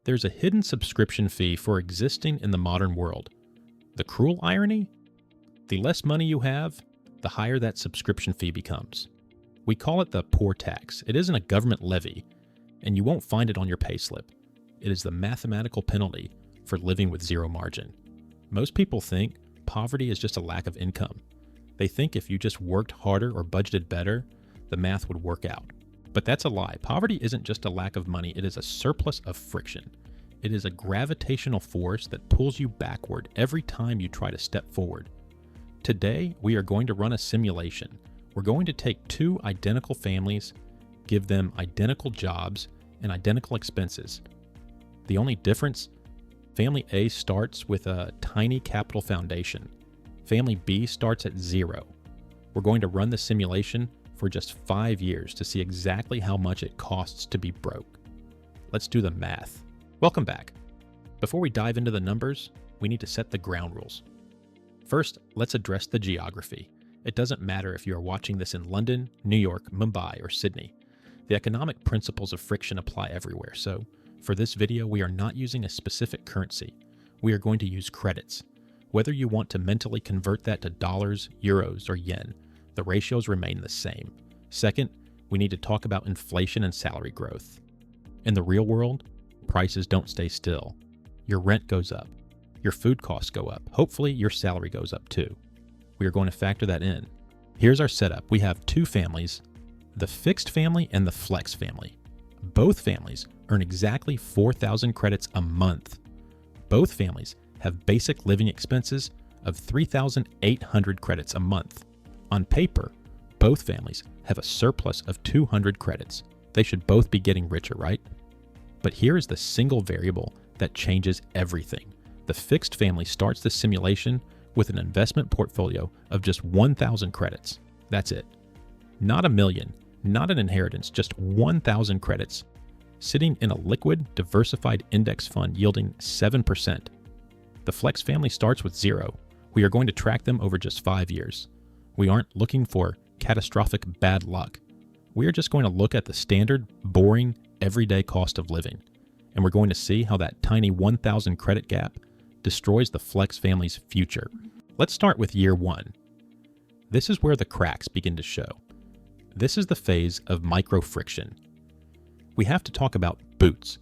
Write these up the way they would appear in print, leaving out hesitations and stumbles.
There's a hidden subscription fee for existing in the modern world. The cruel irony? The less money you have, the higher that subscription fee becomes. We call it the poor tax. It isn't a government levy, and you won't find it on your payslip. It is the mathematical penalty for living with zero margin. Most people think poverty is just a lack of income. They think if you just worked harder or budgeted better, the math would work out. But that's a lie. Poverty isn't just a lack of money, it is a surplus of friction. It is a gravitational force that pulls you backward every time you try to step forward. Today, we are going to run a simulation. We're going to take two identical families, give them identical jobs and identical expenses. The only difference, family A starts with a tiny capital foundation. Family B starts at zero. We're going to run the simulation for just 5 years to see exactly how much it costs to be broke. Let's do the math. Welcome back. Before we dive into the numbers, we need to set the ground rules. First, let's address the geography. It doesn't matter if you are watching this in London, New York, Mumbai, or Sydney. The economic principles of friction apply everywhere, so for this video, we are not using a specific currency. We are going to use credits. Whether you want to mentally convert that to dollars, euros, or yen, the ratios remain the same. Second, we need to talk about inflation and salary growth. In the real world, prices don't stay still. Your rent goes up. Your food costs go up. Hopefully, your salary goes up too. We are going to factor that in. Here's our setup. We have two families, the fixed family and the flex family. Both families earn exactly 4,000 credits a month. Both families have basic living expenses of 3,800 credits a month. On paper, both families have a surplus of 200 credits. They should both be getting richer, right? But here is the single variable that changes everything. The fixed family starts the simulation with an investment portfolio of just 1,000 credits. That's it. Not a million, not an inheritance, just 1,000 credits, sitting in a liquid, diversified index fund yielding 7%. The flex family starts with zero. We are going to track them over just 5 years. We aren't looking for catastrophic bad luck. We are just going to look at the standard, boring, everyday cost of living. And we're going to see how that tiny 1,000 credit gap destroys the flex family's future. Let's start with year one. This is where the cracks begin to show. This is the phase of micro friction. We have to talk about boots.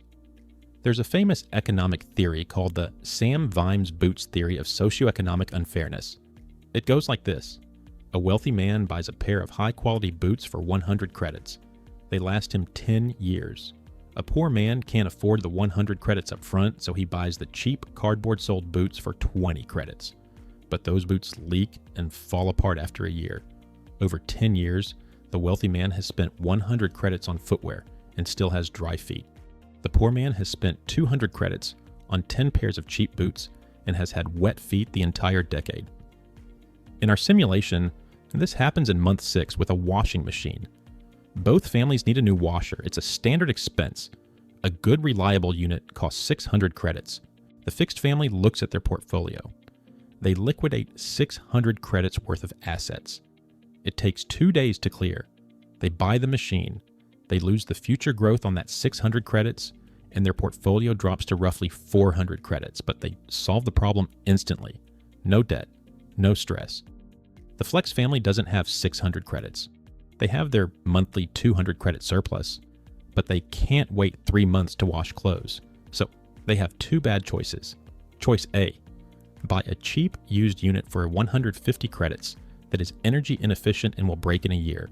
There's a famous economic theory called the Sam Vimes Boots theory of socioeconomic unfairness. It goes like this. A wealthy man buys a pair of high-quality boots for 100 credits. They last him 10 years. A poor man can't afford the 100 credits up front, so he buys the cheap cardboard-soled boots for 20 credits. But those boots leak and fall apart after a year. Over 10 years, the wealthy man has spent 100 credits on footwear and still has dry feet. The poor man has spent 200 credits on 10 pairs of cheap boots and has had wet feet the entire decade. In our simulation, this happens in month 6 with a washing machine. Both families need a new washer. It's a standard expense. A good, reliable unit costs 600 credits. The fixed family looks at their portfolio. They liquidate 600 credits worth of assets. It takes 2 days to clear. They buy the machine. They lose the future growth on that 600 credits, and their portfolio drops to roughly 400 credits, but they solve the problem instantly. No debt, no stress. The flex family doesn't have 600 credits. They have their monthly 200 credit surplus, but they can't wait 3 months to wash clothes. So they have two bad choices. Choice A, buy a cheap used unit for 150 credits that is energy inefficient and will break in a year.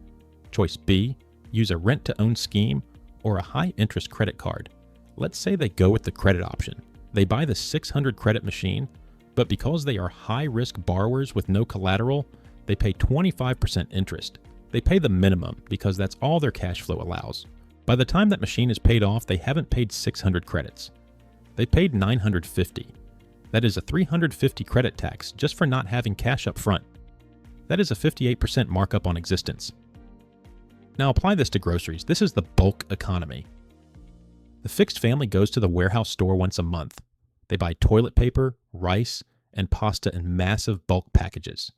Choice B, use a rent-to-own scheme or a high-interest credit card. Let's say they go with the credit option. They buy the 600 credit machine, but because they are high-risk borrowers with no collateral, they pay 25% interest. They pay the minimum because that's all their cash flow allows. By the time that machine is paid off, they haven't paid 600 credits. They paid 950. That is a 350 credit tax just for not having cash up front. That is a 58% markup on existence. Now apply this to groceries. This is the bulk economy. The fixed family goes to the warehouse store once a month. They buy toilet paper, rice, and pasta in massive bulk packages.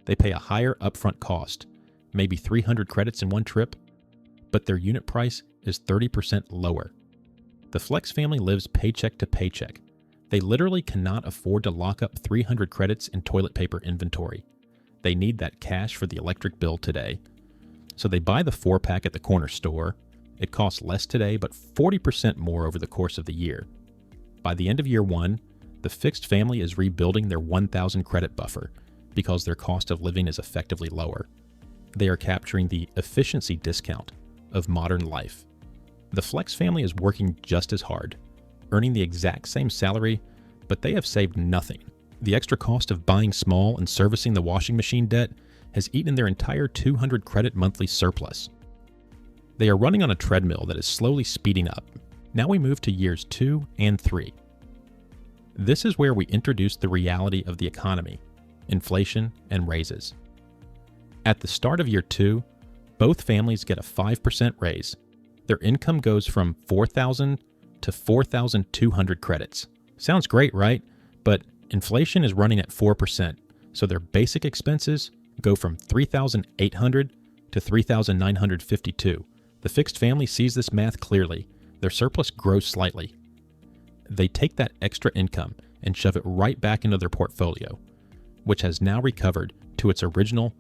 They pay a higher upfront cost, maybe 300 credits in one trip, but their unit price is 30% lower. The Flex family lives paycheck to paycheck. They literally cannot afford to lock up 300 credits in toilet paper inventory. They need that cash for the electric bill today. So they buy the 4-pack at the corner store. It costs less today, but 40% more over the course of the year. By the end of year 1, the Fixed family is rebuilding their 1,000 credit buffer because their cost of living is effectively lower. They are capturing the efficiency discount of modern life. The Flex family is working just as hard, earning the exact same salary, but they have saved nothing. The extra cost of buying small and servicing the washing machine debt has eaten their entire 200 credit monthly surplus. They are running on a treadmill that is slowly speeding up. Now we move to years 2 and 3. This is where we introduce the reality of the economy, inflation, and raises. At the start of year 2, both families get a 5% raise. Their income goes from 4,000 to 4,200 credits. Sounds great, right? But inflation is running at 4%, so their basic expenses go from 3,800 to 3,952. The Fixed family sees this math clearly. Their surplus grows slightly. They take that extra income and shove it right back into their portfolio, which has now recovered to its original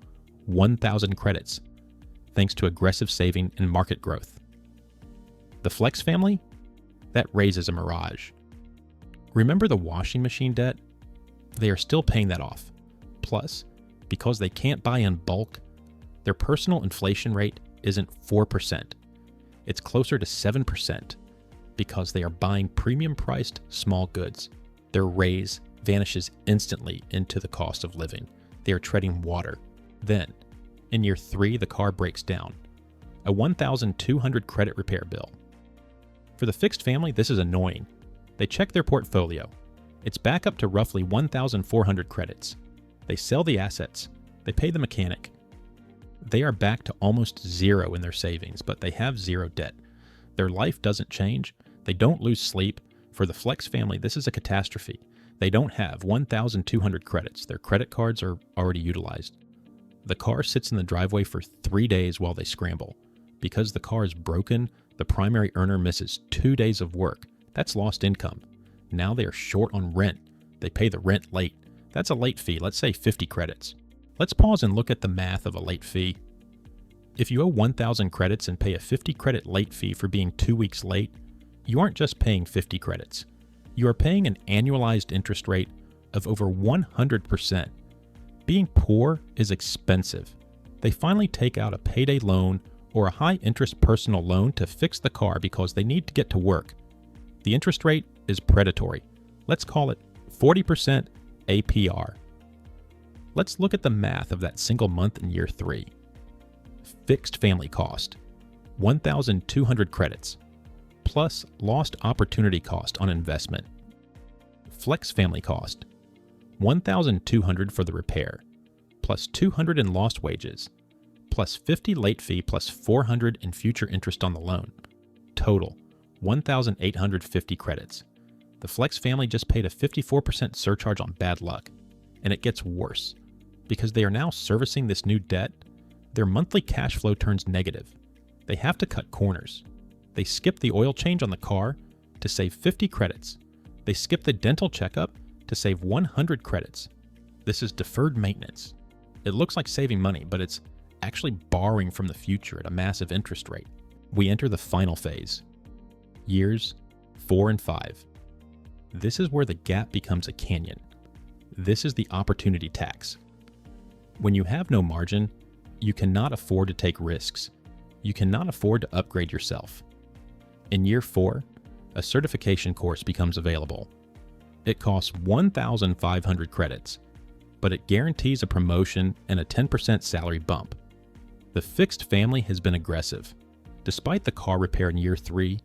1,000 credits, thanks to aggressive saving and market growth. The Flex family? That raises a mirage. Remember the washing machine debt? They are still paying that off. Plus, because they can't buy in bulk, their personal inflation rate isn't 4%. It's closer to 7% because they are buying premium-priced small goods. Their raise vanishes instantly into the cost of living. They are treading water. Then, in year 3, the car breaks down. A 1,200 credit repair bill. For the Fixed family, this is annoying. They check their portfolio. It's back up to roughly 1,400 credits. They sell the assets. They pay the mechanic. They are back to almost zero in their savings, but they have zero debt. Their life doesn't change. They don't lose sleep. For the Flex family, this is a catastrophe. They don't have 1,200 credits. Their credit cards are already utilized. The car sits in the driveway for 3 days while they scramble. Because the car is broken, the primary earner misses 2 days of work. That's lost income. Now they are short on rent. They pay the rent late. That's a late fee, let's say 50 credits. Let's pause and look at the math of a late fee. If you owe 1,000 credits and pay a 50 credit late fee for being 2 weeks late, you aren't just paying 50 credits. You are paying an annualized interest rate of over 100%. Being poor is expensive. They finally take out a payday loan or a high-interest personal loan to fix the car because they need to get to work. The interest rate is predatory. Let's call it 40% APR. Let's look at the math of that single month in year 3. Fixed family cost, 1,200 credits, plus lost opportunity cost on investment. Flex family cost, 1,200 for the repair, plus 200 in lost wages, plus 50 late fee plus 400 in future interest on the loan. Total, 1,850 credits. The Flex family just paid a 54% surcharge on bad luck. And it gets worse. Because they are now servicing this new debt, their monthly cash flow turns negative. They have to cut corners. They skip the oil change on the car to save 50 credits. They skip the dental checkup to save 100 credits. This is deferred maintenance. It looks like saving money, but it's actually borrowing from the future at a massive interest rate. We enter the final phase. Years 4 and 5. This is where the gap becomes a canyon. This is the opportunity tax. When you have no margin, you cannot afford to take risks. You cannot afford to upgrade yourself. In year 4, a certification course becomes available. It costs 1,500 credits, but it guarantees a promotion and a 10% salary bump. The Fixed family has been aggressive. Despite the car repair in year 3,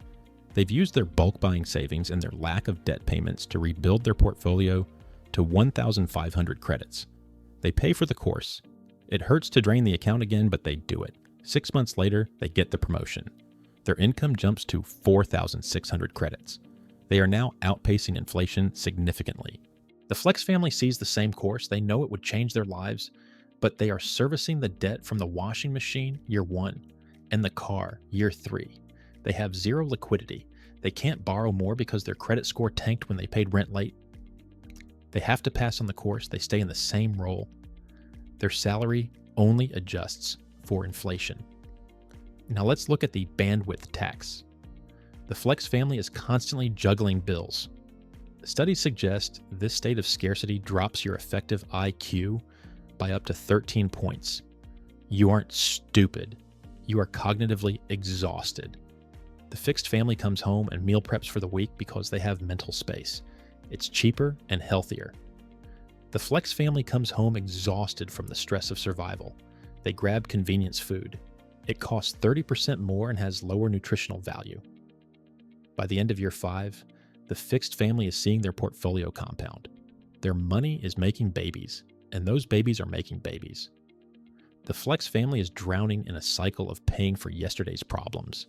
they've used their bulk buying savings and their lack of debt payments to rebuild their portfolio to 1,500 credits. They pay for the course. It hurts to drain the account again, but they do it. 6 months later, they get the promotion. Their income jumps to 4,600 credits. They are now outpacing inflation significantly. The Flex family sees the same course. They know it would change their lives, but they are servicing the debt from the washing machine year 1 and the car year 3. They have zero liquidity. They can't borrow more because their credit score tanked when they paid rent late. They have to pass on the course. They stay in the same role. Their salary only adjusts for inflation. Now let's look at the bandwidth tax. The flex family is constantly juggling bills. Studies suggest this state of scarcity drops your effective IQ by up to 13 points. You aren't stupid. You are cognitively exhausted. The fixed family comes home and meal preps for the week because they have mental space. It's cheaper and healthier. The flex family comes home exhausted from the stress of survival. They grab convenience food. It costs 30% more and has lower nutritional value. By the end of year 5, the fixed family is seeing their portfolio compound. Their money is making babies, and those babies are making babies. The flex family is drowning in a cycle of paying for yesterday's problems.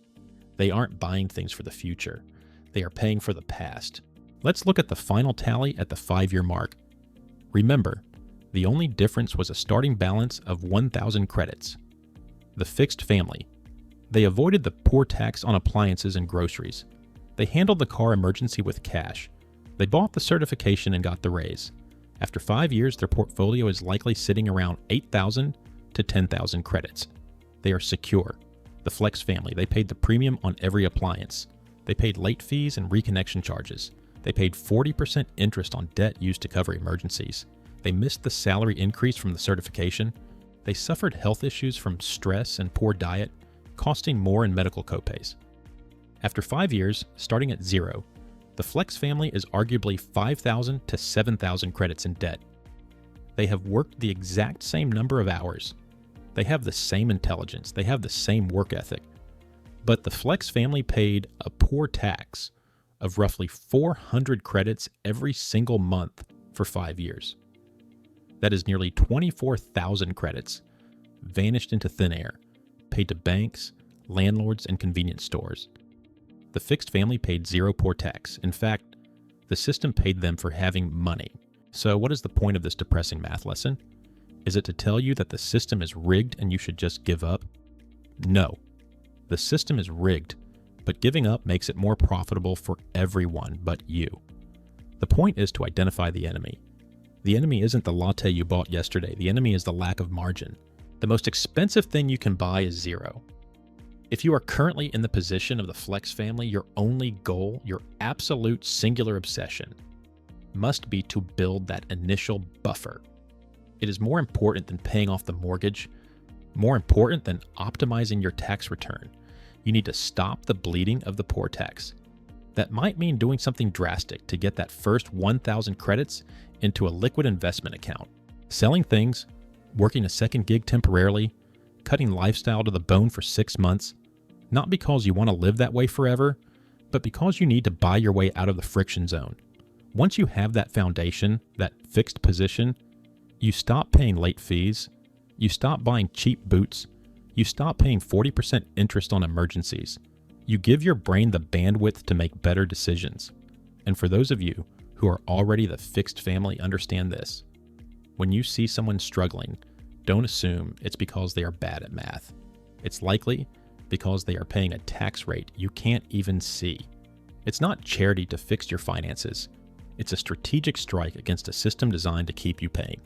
They aren't buying things for the future. They are paying for the past. Let's look at the final tally at the 5-year mark. Remember, the only difference was a starting balance of 1,000 credits. The fixed family. They avoided the poor tax on appliances and groceries. They handled the car emergency with cash. They bought the certification and got the raise. After 5 years, their portfolio is likely sitting around 8,000 to 10,000 credits. They are secure. The flex family, they paid the premium on every appliance. They paid late fees and reconnection charges. They paid 40% interest on debt used to cover emergencies. They missed the salary increase from the certification. They suffered health issues from stress and poor diet, costing more in medical copays. After 5 years, starting at 0, the flex family is arguably 5,000 to 7,000 credits in debt. They have worked the exact same number of hours. They have the same intelligence. They have the same work ethic. But the flex family paid a poor tax of roughly 400 credits every single month for 5 years. That is nearly 24,000 credits vanished into thin air, paid to banks, landlords, and convenience stores. The fixed family paid 0 poor tax. In fact, the system paid them for having money. So what is the point of this depressing math lesson? Is it to tell you that the system is rigged and you should just give up? No. The system is rigged, but giving up makes it more profitable for everyone but you. The point is to identify the enemy. The enemy isn't the latte you bought yesterday. The enemy is the lack of margin. The most expensive thing you can buy is 0. If you are currently in the position of the flex family, your only goal, your absolute singular obsession, must be to build that initial buffer. It is more important than paying off the mortgage, more important than optimizing your tax return. You need to stop the bleeding of the poor tax. That might mean doing something drastic to get that first 1,000 credits into a liquid investment account. Selling things, working a second gig temporarily, cutting lifestyle to the bone for 6 months, not because you want to live that way forever, but because you need to buy your way out of the friction zone. Once you have that foundation, that fixed position, you stop paying late fees, you stop buying cheap boots, you stop paying 40% interest on emergencies. You give your brain the bandwidth to make better decisions. And for those of you who are already the fixed family, understand this. When you see someone struggling, don't assume it's because they are bad at math. It's likely because they are paying a tax rate you can't even see. It's not charity to fix your finances. It's a strategic strike against a system designed to keep you paying.